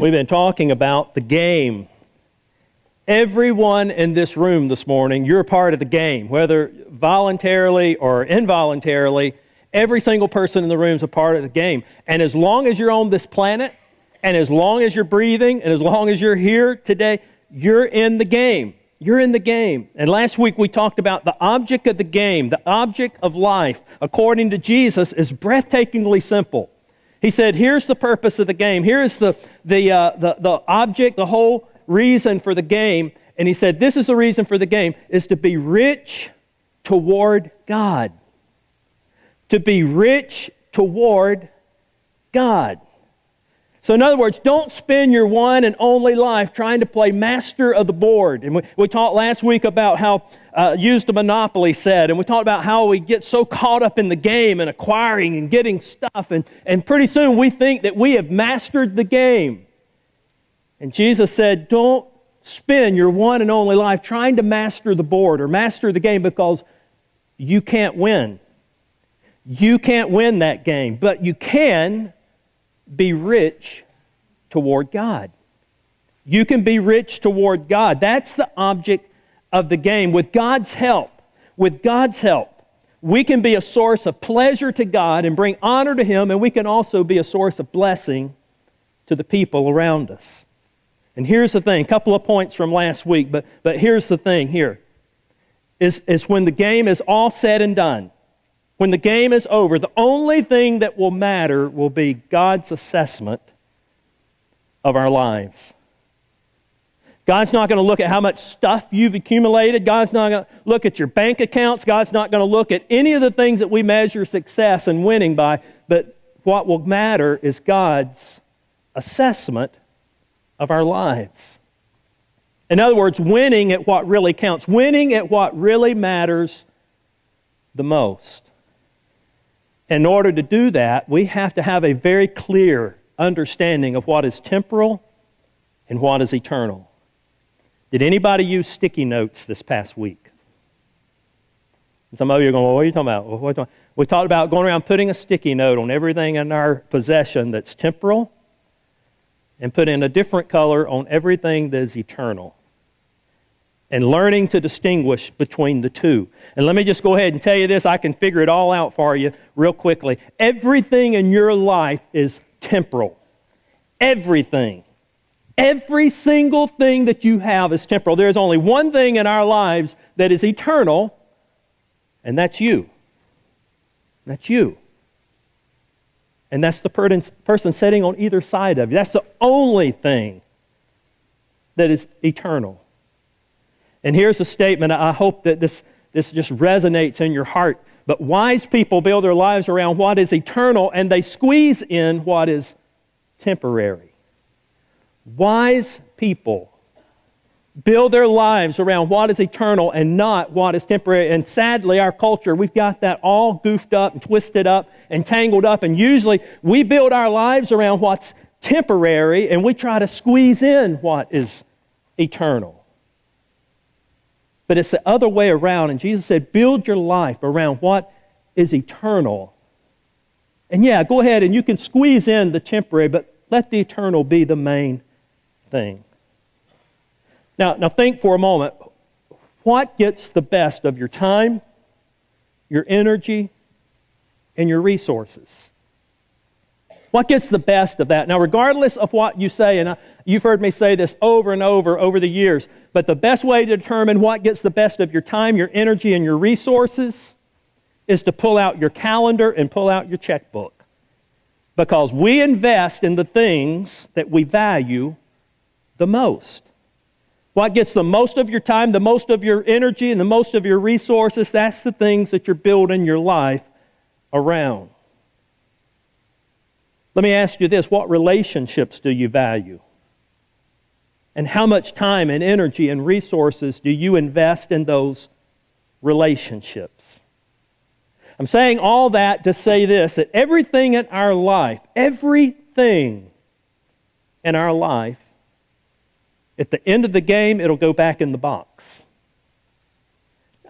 We've been talking about the game. Everyone in this room this morning, you're a part of the game, whether voluntarily or involuntarily. Every single person in the room is a part of the game. And as long as you're on this planet, and as long as you're breathing, and as long as you're here today, you're in the game. You're in the game. And last week we talked about the object of the game, the object of life, according to Jesus, is breathtakingly simple. He said, here's the purpose of the game. Here's the object, the whole reason for the game. And he said, this is the reason for the game, is to be rich toward God. To be rich toward God. So in other words, don't spend your one and only life trying to play master of the board. And we talked last week about how used a Monopoly said, and we talked about how we get so caught up in the game and acquiring and getting stuff, and pretty soon we think that we have mastered the game. And Jesus said, don't spend your one and only life trying to master the board or master the game, because you can't win. You can't win that game, but you can be rich toward God. You can be rich toward God. That's the object of the game. With God's help, we can be a source of pleasure to God and bring honor to Him, and we can also be a source of blessing to the people around us. And here's the thing, a couple of points from last week, but here's the thing here, is when the game is all said and done, when the game is over, the only thing that will matter will be God's assessment of our lives. God's not going to look at how much stuff you've accumulated. God's not going to look at your bank accounts. God's not going to look at any of the things that we measure success and winning by. But what will matter is God's assessment of our lives. In other words, winning at what really counts. Winning at what really matters the most. In order to do that, we have to have a very clear understanding of what is temporal and what is eternal. Did anybody use sticky notes this past week? Some of you are going, well, what are you talking about? We talked about going around putting a sticky note on everything in our possession that's temporal and putting a different color on everything that is eternal. And learning to distinguish between the two. And let me just go ahead and tell you this, I can figure it all out for you real quickly. Everything in your life is temporal. Everything. Every single thing that you have is temporal. There's only one thing in our lives that is eternal, and that's you. That's you. And that's the person sitting on either side of you. That's the only thing that is eternal. And here's a statement, I hope that this just resonates in your heart. But wise people build their lives around what is eternal, and they squeeze in what is temporary. Wise people build their lives around what is eternal and not what is temporary. And sadly, our culture, we've got that all goofed up and twisted up and tangled up. And usually we build our lives around what's temporary, and we try to squeeze in what is eternal. But it's the other way around. And Jesus said, build your life around what is eternal. And yeah, go ahead and you can squeeze in the temporary, but let the eternal be the main thing. Now think for a moment. What gets the best of your time, your energy, and your resources? What gets the best of that? Now, regardless of what you say, and you've heard me say this over and over the years, but the best way to determine what gets the best of your time, your energy, and your resources is to pull out your calendar and pull out your checkbook. Because we invest in the things that we value the most. What gets the most of your time, the most of your energy, and the most of your resources, that's the things that you're building your life around. Let me ask you this, what relationships do you value? And how much time and energy and resources do you invest in those relationships? I'm saying all that to say this, that everything in our life, at the end of the game, it'll go back in the box.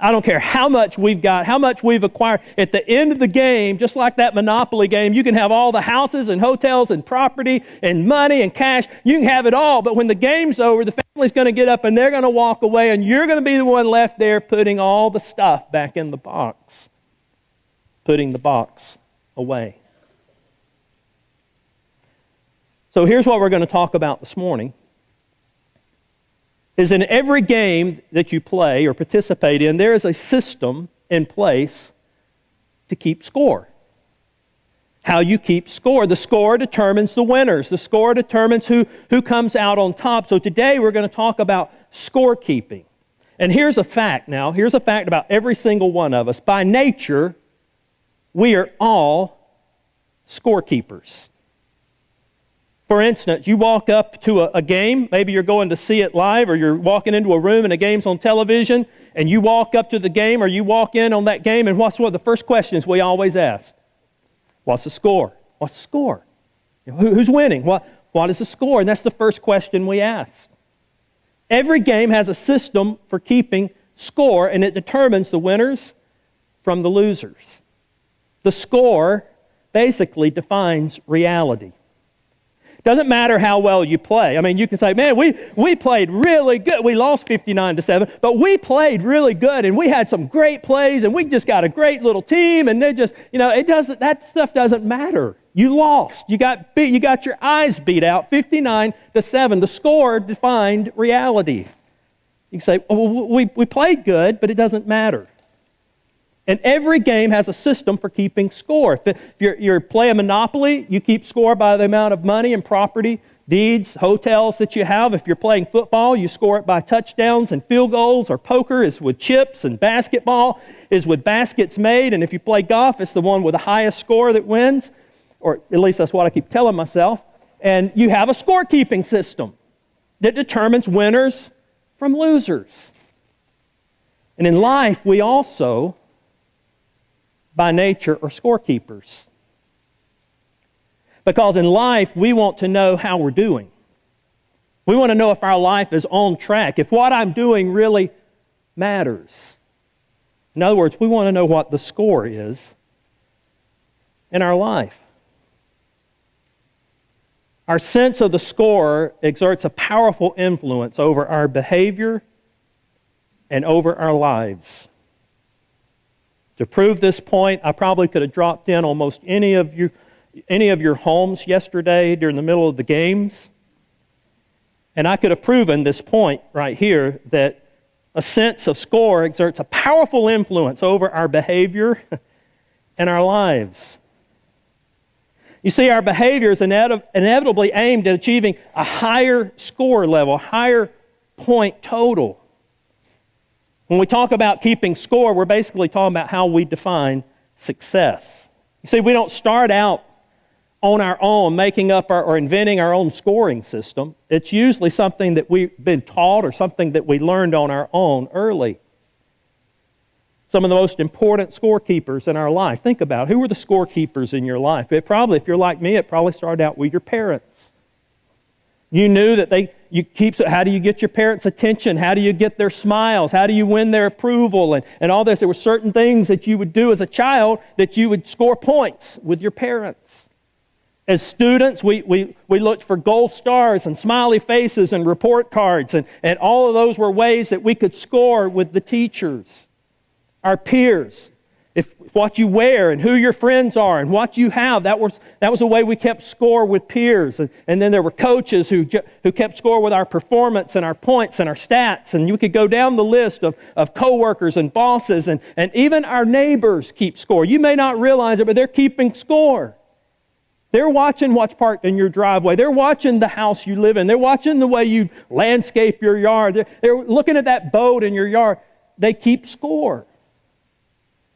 I don't care how much we've got, how much we've acquired. At the end of the game, just like that Monopoly game, you can have all the houses and hotels and property and money and cash. You can have it all, but when the game's over, the family's going to get up and they're going to walk away, and you're going to be the one left there putting all the stuff back in the box, putting the box away. So here's what we're going to talk about this morning. Is in every game that you play or participate in, there is a system in place to keep score. How you keep score. The score determines the winners. The score determines who comes out on top. So today we're going to talk about scorekeeping. And here's a fact now. Here's a fact about every single one of us. By nature, we are all scorekeepers. For instance, you walk up to a game, maybe you're going to see it live, or you're walking into a room and the game's on television, and you walk up to the game or you walk in on that game, and what's one of the first questions we always ask? What's the score? What's the score? Who's winning? What is the score? And that's the first question we ask. Every game has a system for keeping score, and it determines the winners from the losers. The score basically defines reality. Doesn't matter how well you play. I mean, you can say, man, we played really good. We lost 59-7, but we played really good, and we had some great plays, and we just got a great little team, and they just, that stuff doesn't matter. You lost. You got beat. You got your eyes beat out 59-7. The score defined reality. You can say, well, we played good, but it doesn't matter. And every game has a system for keeping score. If you're playing Monopoly, you keep score by the amount of money and property, deeds, hotels that you have. If you're playing football, you score it by touchdowns and field goals, or poker is with chips, and basketball is with baskets made. And if you play golf, it's the one with the highest score that wins, or at least that's what I keep telling myself. And you have a scorekeeping system that determines winners from losers. And in life, we also, by nature, are scorekeepers. Because in life, we want to know how we're doing. We want to know if our life is on track, if what I'm doing really matters. In other words, we want to know what the score is in our life. Our sense of the score exerts a powerful influence over our behavior and over our lives. To prove this point, I probably could have dropped in almost any of your homes yesterday during the middle of the games, and I could have proven this point right here, that a sense of score exerts a powerful influence over our behavior and our lives. You see, our behavior is inevitably aimed at achieving a higher score level, higher point total. When we talk about keeping score, we're basically talking about how we define success. You see, we don't start out on our own making up or inventing our own scoring system. It's usually something that we've been taught or something that we learned on our own early. Some of the most important scorekeepers in our life. Think about it. Who were the scorekeepers in your life? If you're like me, it probably started out with your parents. You knew that how do you get your parents' attention? How do you get their smiles? How do you win their approval? And all this. There were certain things that you would do as a child that you would score points with your parents. As students, we looked for gold stars and smiley faces and report cards, and all of those were ways that we could score with the teachers, our peers. If what you wear and who your friends are and what you have, that was the way we kept score with peers. And then there were coaches who kept score with our performance and our points and our stats. And you could go down the list of coworkers and bosses, and even our neighbors keep score. You may not realize it, but they're keeping score. They're watching what's parked in your driveway. They're watching the house you live in. They're watching the way you landscape your yard. They're looking at that boat in your yard. They keep score.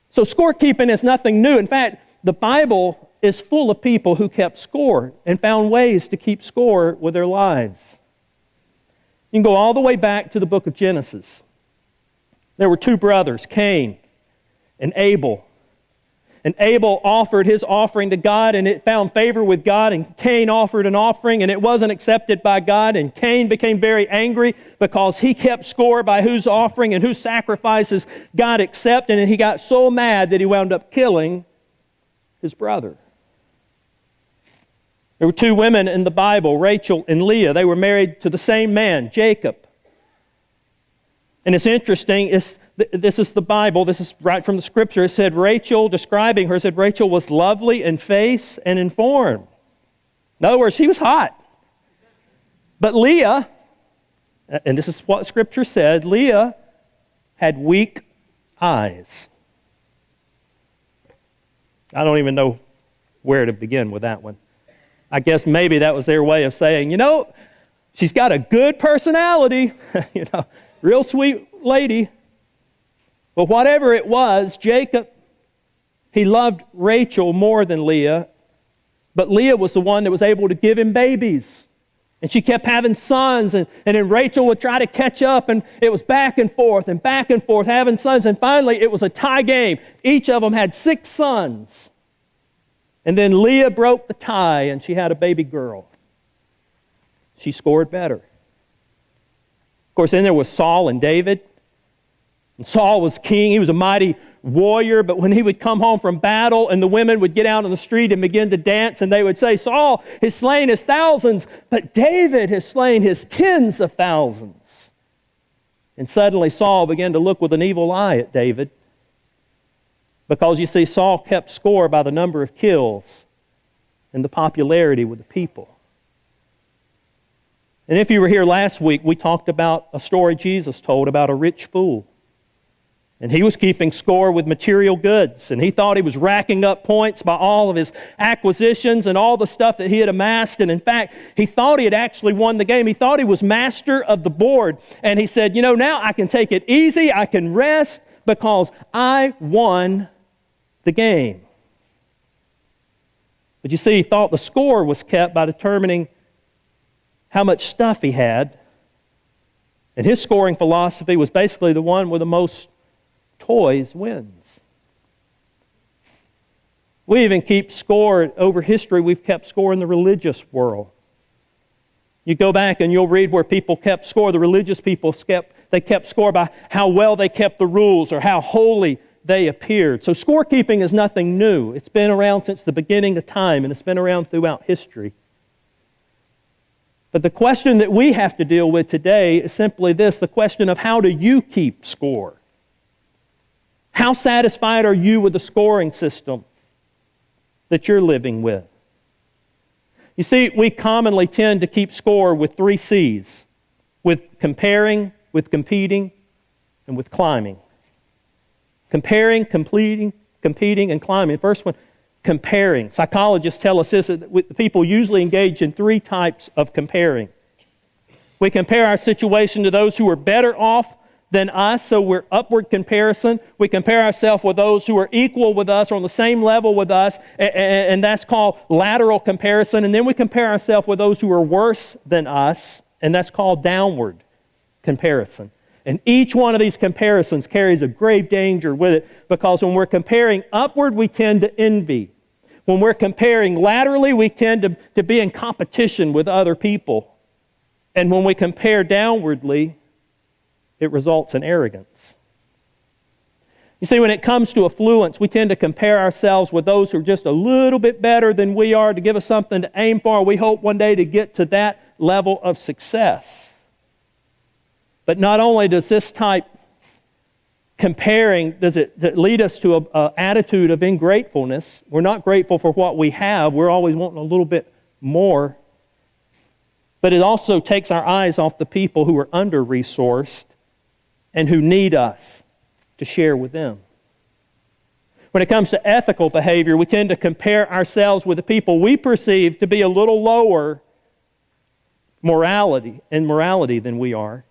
So scorekeeping is nothing new. In fact, the Bible is full of people who kept score and found ways to keep score with their lives. You can go all the way back to the book of Genesis. There were two brothers, Cain and Abel. And Abel offered his offering to God, and it found favor with God, and Cain offered an offering, and it wasn't accepted by God, and Cain became very angry because he kept score by whose offering and whose sacrifices God accepted, and he got so mad that he wound up killing his brother. There were two women in the Bible, Rachel and Leah. They were married to the same man, Jacob. And it's interesting, this is the Bible, this is right from the Scripture. It said Rachel, describing her, said Rachel was lovely in face and in form. In other words, she was hot. But Leah, and this is what Scripture said, Leah had weak eyes. I don't even know where to begin with that one. I guess maybe that was their way of saying, she's got a good personality, real sweet lady. But whatever it was, Jacob, he loved Rachel more than Leah, but Leah was the one that was able to give him babies. And she kept having sons, and then Rachel would try to catch up, and it was back and forth, having sons, and finally it was a tie game. Each of them had 6 sons. And then Leah broke the tie, and she had a baby girl. She scored better. Of course, then there was Saul and David. And Saul was king. He was a mighty warrior, but when he would come home from battle and the women would get out on the street and begin to dance, and they would say, Saul has slain his thousands, but David has slain his tens of thousands. And suddenly Saul began to look with an evil eye at David, because you see, Saul kept score by the number of kills and the popularity with the people. And if you were here last week, we talked about a story Jesus told about a rich fool. And he was keeping score with material goods, and he thought he was racking up points by all of his acquisitions and all the stuff that he had amassed. And in fact, he thought he had actually won the game. He thought he was master of the board. And he said, now I can take it easy, I can rest, because I won the game. But you see, he thought the score was kept by determining how much stuff he had. And his scoring philosophy was basically the one with the most toys wins. We even keep score over history. We've kept score in the religious world. You go back and you'll read where people kept score. The religious people kept score by how well they kept the rules or how holy they appeared. So scorekeeping is nothing new. It's been around since the beginning of time, and it's been around throughout history. But the question that we have to deal with today is simply this, the question of how do you keep score? How satisfied are you with the scoring system that you're living with? You see, we commonly tend to keep score with 3 C's, with comparing, with competing, and with climbing. Comparing, competing, and climbing. The first one, comparing. Psychologists tell us this, that people usually engage in 3 types of comparing. We compare our situation to those who are better off than us, so we're upward comparison. We compare ourselves with those who are equal with us or on the same level with us, and that's called lateral comparison. And then we compare ourselves with those who are worse than us, and that's called downward comparison. And each one of these comparisons carries a grave danger with it, because when we're comparing upward, we tend to envy. When we're comparing laterally, we tend to be in competition with other people. And when we compare downwardly, it results in arrogance. You see, when it comes to affluence, we tend to compare ourselves with those who are just a little bit better than we are, to give us something to aim for. We hope one day to get to that level of success. But not only does this type comparing, does it lead us to an attitude of ingratefulness. We're not grateful for what we have. We're always wanting a little bit more. But it also takes our eyes off the people who are under-resourced and who need us to share with them. When it comes to ethical behavior, we tend to compare ourselves with the people we perceive to be a little lower morality than we are.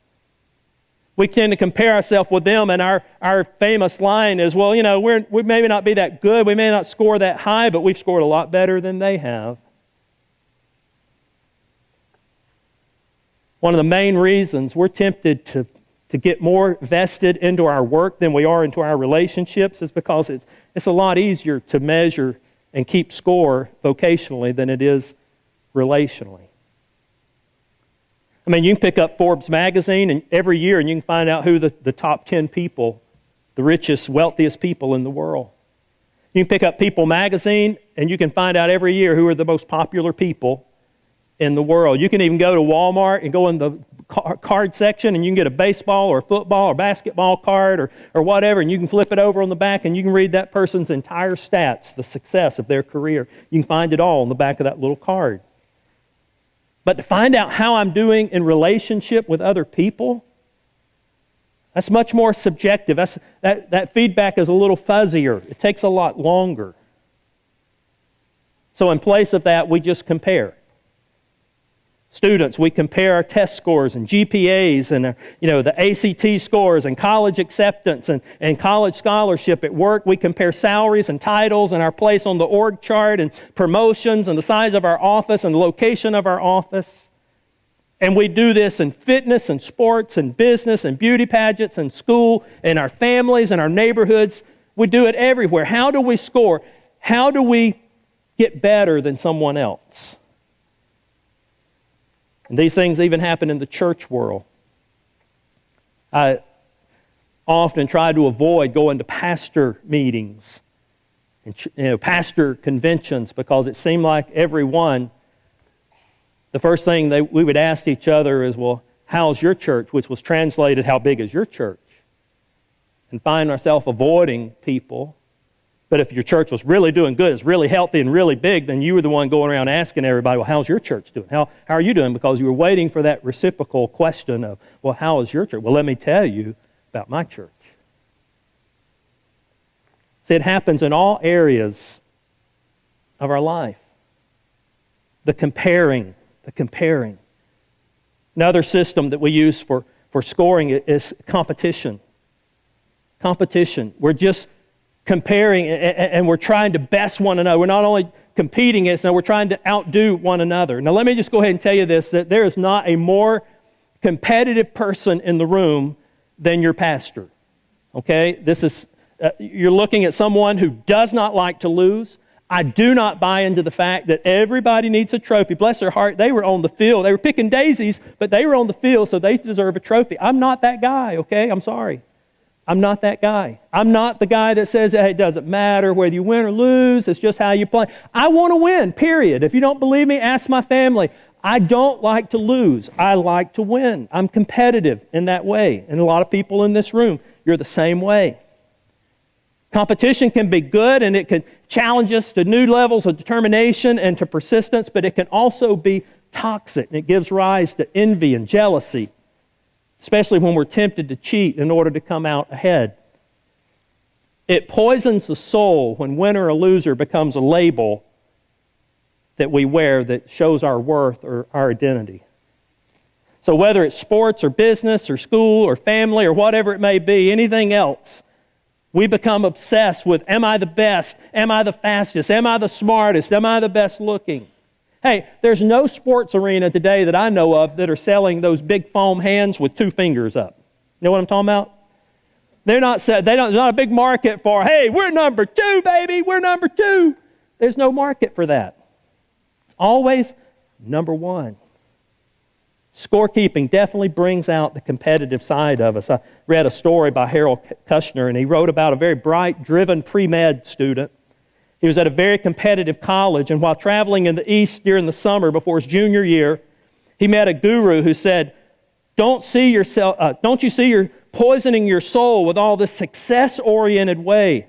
We tend to compare ourselves with them, and our famous line is, well, we may not be that good, we may not score that high, but we've scored a lot better than they have. One of the main reasons we're tempted to get more vested into our work than we are into our relationships is because It's a lot easier to measure and keep score vocationally than it is relationally. I mean, you can pick up Forbes magazine and every year and you can find out who the top 10 people, the richest, wealthiest people in the world. You can pick up People magazine and you can find out every year who are the most popular people in the world. You can even go to Walmart and go in the card section and you can get a baseball or a football or basketball card or whatever, and you can flip it over on the back and you can read that person's entire stats, the success of their career. You can find it all on the back of that little card. But to find out how I'm doing in relationship with other people, that's much more subjective. That feedback is a little fuzzier. It takes a lot longer. So in place of that, we just compare. Students, we compare our test scores and GPAs and the ACT scores and college acceptance and college scholarship. At work, we compare salaries and titles and our place on the org chart and promotions and the size of our office and the location of our office. And we do this in fitness and sports and business and beauty pageants and school and our families and our neighborhoods. We do it everywhere. How do we score? How do we get better than someone else? And these things even happen in the church world. I often try to avoid going to pastor meetings and pastor conventions because it seemed like every one, the first thing we would ask each other is, well, how's your church? Which was translated, how big is your church? And find ourselves avoiding people. But if your church was really doing good, it's really healthy and really big, then you were the one going around asking everybody, well, how's your church doing? How are you doing? Because you were waiting for that reciprocal question of, well, how is your church? Well, let me tell you about my church. See, it happens in all areas of our life. The comparing. Another system that we use for scoring is competition. Competition. We're just comparing, and we're trying to best one another. We're not only competing, we're trying to outdo one another. Now, let me just go ahead and tell you this, that there is not a more competitive person in the room than your pastor. Okay? This is, you're looking at someone who does not like to lose. I do not buy into the fact that everybody needs a trophy. Bless their heart, they were on the field. They were picking daisies, but they were on the field, so they deserve a trophy. I'm not that guy, okay? I'm sorry. I'm not that guy. I'm not the guy that says, hey, it doesn't matter whether you win or lose. It's just how you play. I want to win, period. If you don't believe me, ask my family. I don't like to lose. I like to win. I'm competitive in that way. And a lot of people in this room, you're the same way. Competition can be good and it can challenge us to new levels of determination and to persistence, but it can also be toxic and it gives rise to envy and jealousy, especially when we're tempted to cheat in order to come out ahead. It poisons the soul when winner or loser becomes a label that we wear that shows our worth or our identity. So whether it's sports or business or school or family or whatever it may be, anything else, we become obsessed with, am I the best? Am I the fastest? Am I the smartest? Am I the best looking? Hey, there's no sports arena today that I know of that are selling those big foam hands with 2 fingers up. You know what I'm talking about? There's not a big market for, hey, we're number 2, baby, we're number 2. There's no market for that. It's always number 1. Scorekeeping definitely brings out the competitive side of us. I read a story by Harold Kushner, and he wrote about a very bright, driven pre-med student. He was at a very competitive college, and while traveling in the East during the summer before his junior year, he met a guru who said, don't you see you're poisoning your soul with all this success-oriented way?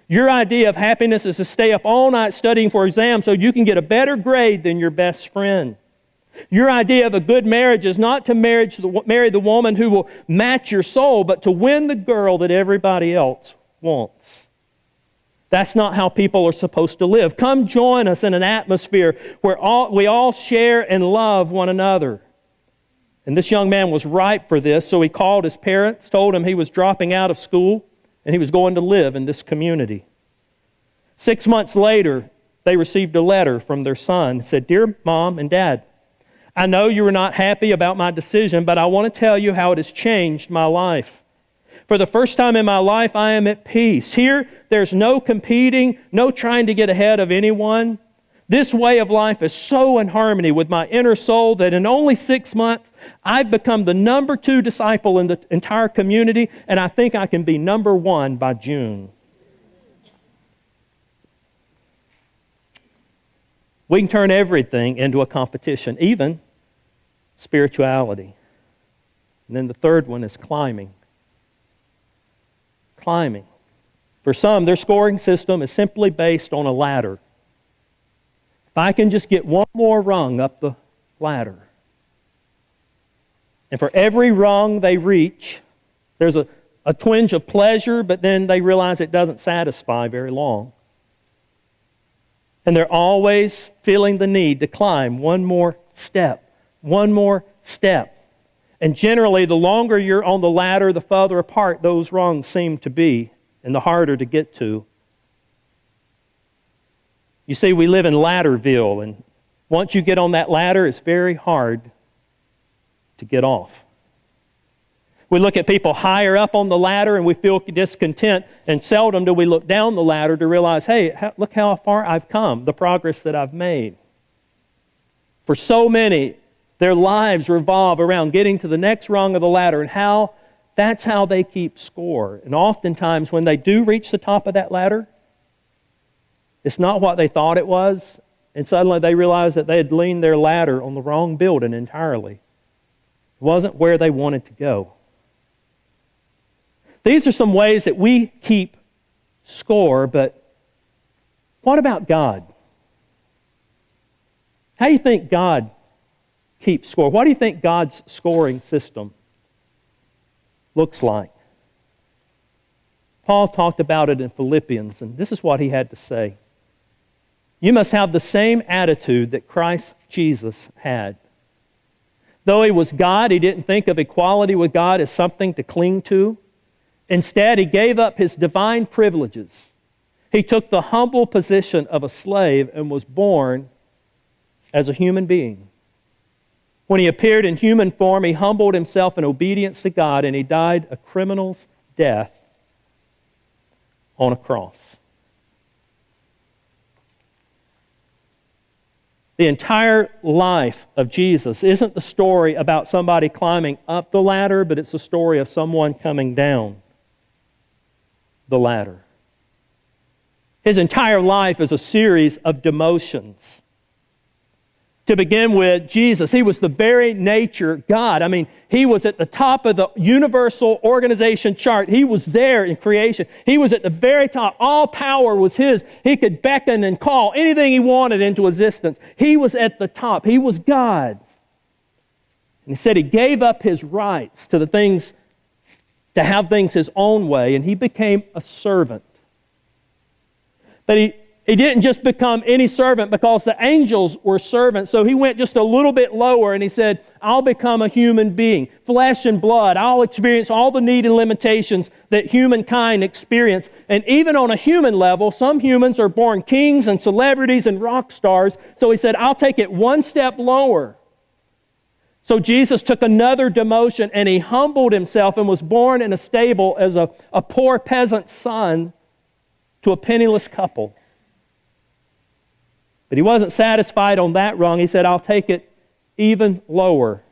Your idea of happiness is to stay up all night studying for exams so you can get a better grade than your best friend. Your idea of a good marriage is not to marry the woman who will match your soul, but to win the girl that everybody else wants. That's not how people are supposed to live. Come join us in an atmosphere where we all share and love one another. And this young man was ripe for this, so he called his parents, told them he was dropping out of school, and he was going to live in this community. 6 months later, they received a letter from their son. It said, Dear Mom and Dad, I know you are not happy about my decision, but I want to tell you how it has changed my life. For the first time in my life, I am at peace. Here, there's no competing, no trying to get ahead of anyone. This way of life is so in harmony with my inner soul that in only 6 months, I've become the number 2 disciple in the entire community, and I think I can be number 1 by June. We can turn everything into a competition, even spirituality. And then the third one is climbing. Climbing. For some, their scoring system is simply based on a ladder. If I can just get one more rung up the ladder. And for every rung they reach, there's a twinge of pleasure, but then they realize it doesn't satisfy very long. And they're always feeling the need to climb one more step, one more step. And generally, the longer you're on the ladder, the further apart those rungs seem to be, and the harder to get to. You see, we live in Ladderville, and once you get on that ladder, it's very hard to get off. We look at people higher up on the ladder and we feel discontent, and seldom do we look down the ladder to realize, hey, look how far I've come, the progress that I've made. For so many, their lives revolve around getting to the next rung of the ladder, and that's how they keep score. And oftentimes when they do reach the top of that ladder, it's not what they thought it was, and suddenly they realize that they had leaned their ladder on the wrong building entirely. It wasn't where they wanted to go. These are some ways that we keep score, but what about God? How do you think God keeps score? What do you think God's scoring system looks like? Paul talked about it in Philippians, and this is what he had to say. You must have the same attitude that Christ Jesus had. Though he was God, he didn't think of equality with God as something to cling to. Instead, he gave up his divine privileges. He took the humble position of a slave and was born as a human being. When he appeared in human form, he humbled himself in obedience to God, and he died a criminal's death on a cross. The entire life of Jesus isn't the story about somebody climbing up the ladder, but it's the story of someone coming down the ladder. His entire life is a series of demotions. To begin with, Jesus, he was the very nature God. I mean, he was at the top of the universal organization chart. He was there in creation. He was at the very top. All power was his. He could beckon and call anything he wanted into existence. He was at the top. He was God. And he said he gave up his rights to the things, to have things his own way, and he became a servant. But he didn't just become any servant because the angels were servants. So he went just a little bit lower and he said, I'll become a human being, flesh and blood. I'll experience all the need and limitations that humankind experience. And even on a human level, some humans are born kings and celebrities and rock stars. So he said, I'll take it one step lower. So Jesus took another demotion and he humbled himself and was born in a stable as a poor peasant son to a penniless couple. But he wasn't satisfied on that rung. He said, I'll take it even lower.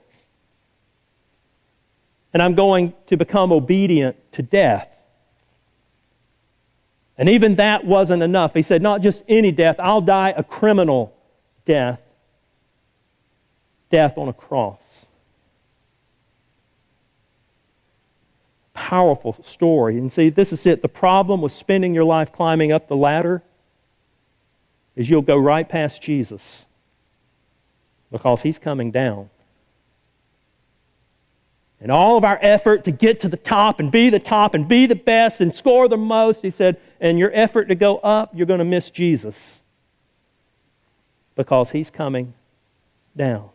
And I'm going to become obedient to death. And even that wasn't enough. He said, not just any death, I'll die a criminal death. Death on a cross. Powerful story. And see, this is it. The problem with spending your life climbing up the ladder is you'll go right past Jesus because he's coming down. And all of our effort to get to the top and be the best and score the most, he said, and your effort to go up, you're going to miss Jesus because he's coming down.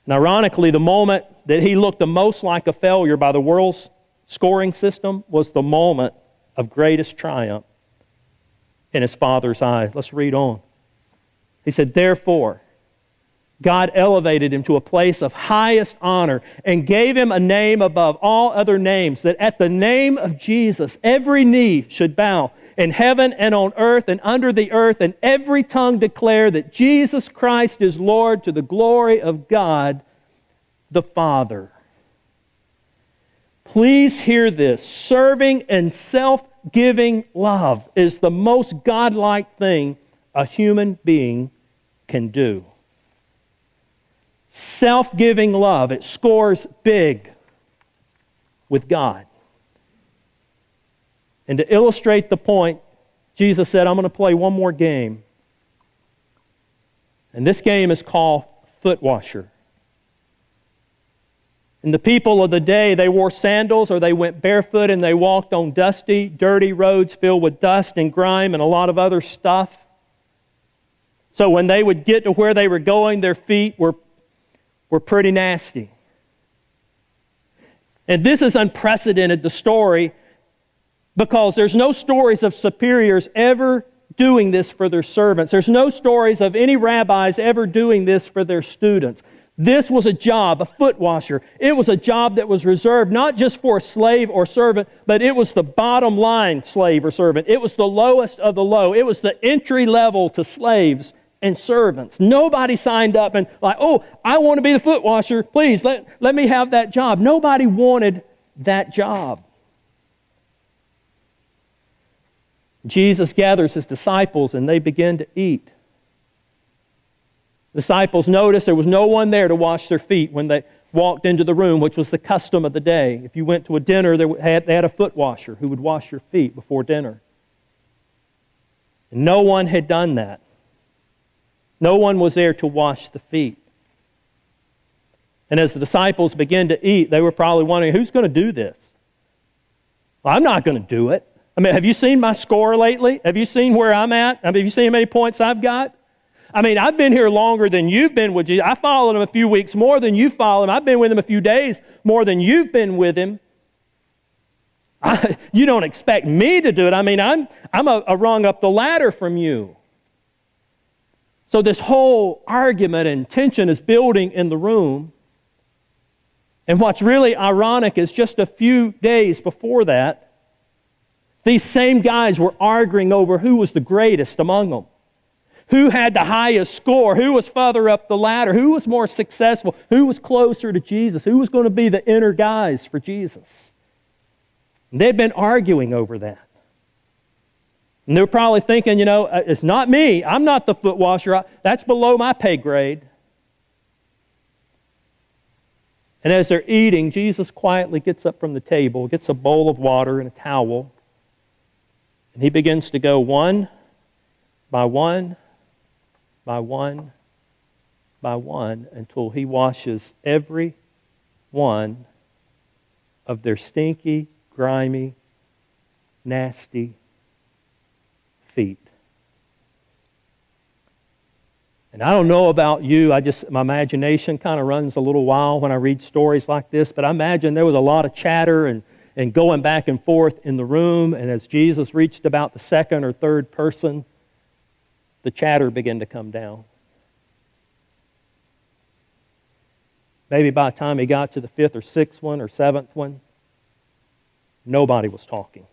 And ironically, the moment that he looked the most like a failure by the world's scoring system was the moment of greatest triumph in his Father's eyes. Let's read on. He said, therefore, God elevated him to a place of highest honor and gave him a name above all other names, that at the name of Jesus every knee should bow in heaven and on earth and under the earth, and every tongue declare that Jesus Christ is Lord, to the glory of God the Father. Please hear this. Serving and self-giving love is the most godlike thing a human being can do. Self-giving love, it scores big with God. And to illustrate the point, Jesus said, I'm going to play one more game. And this game is called foot washer. And the people of the day, they wore sandals or they went barefoot and they walked on dusty, dirty roads filled with dust and grime and a lot of other stuff. So when they would get to where they were going, their feet were pretty nasty. And this is unprecedented, the story, because there's no stories of superiors ever doing this for their servants. There's no stories of any rabbis ever doing this for their students. This was a job, a foot washer. It was a job that was reserved not just for a slave or servant, but it was the bottom line slave or servant. It was the lowest of the low. It was the entry level to slaves and servants. Nobody signed up and like, oh, I want to be the foot washer. Please, let me have that job. Nobody wanted that job. Jesus gathers his disciples and they begin to eat. Disciples noticed there was no one there to wash their feet when they walked into the room, which was the custom of the day. If you went to a dinner, they had a foot washer who would wash your feet before dinner. And no one had done that. No one was there to wash the feet. And as the disciples began to eat, they were probably wondering, who's going to do this? Well, I'm not going to do it. I mean, have you seen my score lately? Have you seen where I'm at? I mean, have you seen how many points I've got? I mean, I've been here longer than you've been with Jesus. I followed him a few weeks more than you followed him. I've been with him a few days more than you've been with him. You don't expect me to do it. I mean, I'm a rung up the ladder from you. So this whole argument and tension is building in the room. And what's really ironic is just a few days before that, these same guys were arguing over who was the greatest among them. Who had the highest score? Who was further up the ladder? Who was more successful? Who was closer to Jesus? Who was going to be the inner guys for Jesus? And they'd been arguing over that. And they were probably thinking, it's not me. I'm not the foot washer. That's below my pay grade. And as they're eating, Jesus quietly gets up from the table, gets a bowl of water and a towel, and he begins to go one by one, by one, by one, until he washes every one of their stinky, grimy, nasty feet. And I don't know about you, my imagination kind of runs a little wild when I read stories like this, but I imagine there was a lot of chatter and going back and forth in the room, and as Jesus reached about the second or third person, the chatter began to come down. Maybe by the time he got to the fifth or sixth one or seventh one, nobody was talking.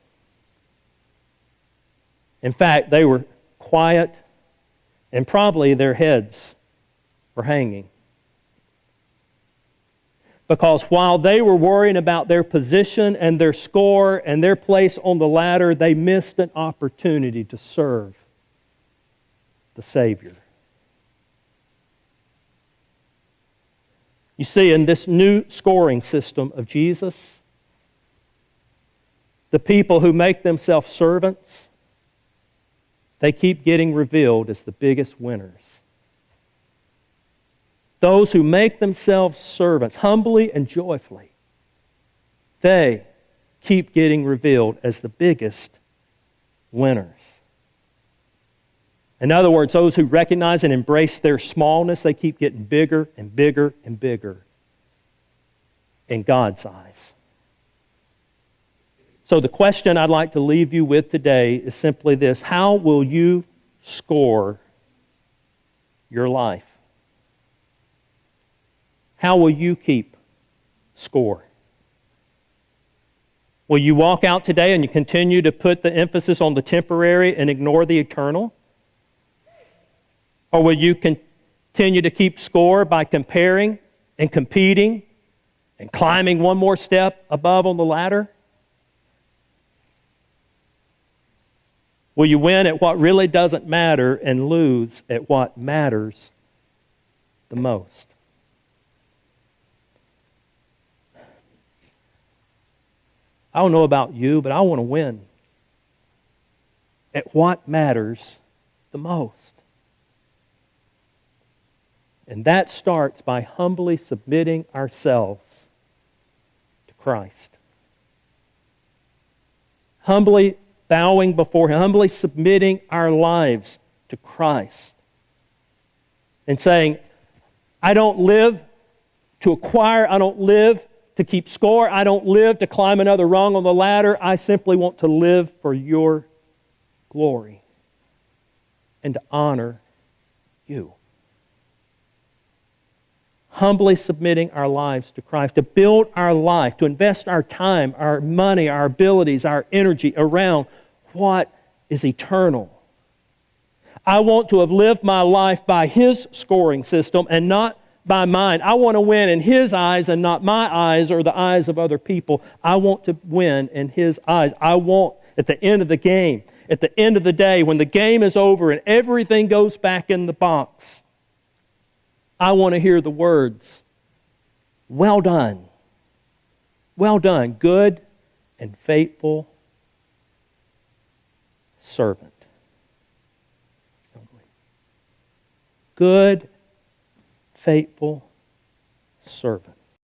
In fact, they were quiet, and probably their heads were hanging. Because while they were worrying about their position and their score and their place on the ladder, they missed an opportunity to serve the Savior. You see, in this new scoring system of Jesus, the people who make themselves servants, they keep getting revealed as the biggest winners. Those who make themselves servants humbly and joyfully, they keep getting revealed as the biggest winners. In other words, those who recognize and embrace their smallness, they keep getting bigger and bigger and bigger in God's eyes. So the question I'd like to leave you with today is simply this: how will you score your life? How will you keep score? Will you walk out today and you continue to put the emphasis on the temporary and ignore the eternal? Or will you continue to keep score by comparing and competing and climbing one more step above on the ladder? Will you win at what really doesn't matter and lose at what matters the most? I don't know about you, but I want to win at what matters the most. And that starts by humbly submitting ourselves to Christ. Humbly bowing before Him, humbly submitting our lives to Christ. And saying, I don't live to acquire, I don't live to keep score, I don't live to climb another rung on the ladder. I simply want to live for Your glory and to honor You. Humbly submitting our lives to Christ, to build our life, to invest our time, our money, our abilities, our energy around what is eternal. I want to have lived my life by His scoring system and not by mine. I want to win in His eyes and not my eyes or the eyes of other people. I want to win in His eyes. I want, at the end of the game, at the end of the day, when the game is over and everything goes back in the box, I want to hear the words, well done, good and faithful servant. Good, faithful servant.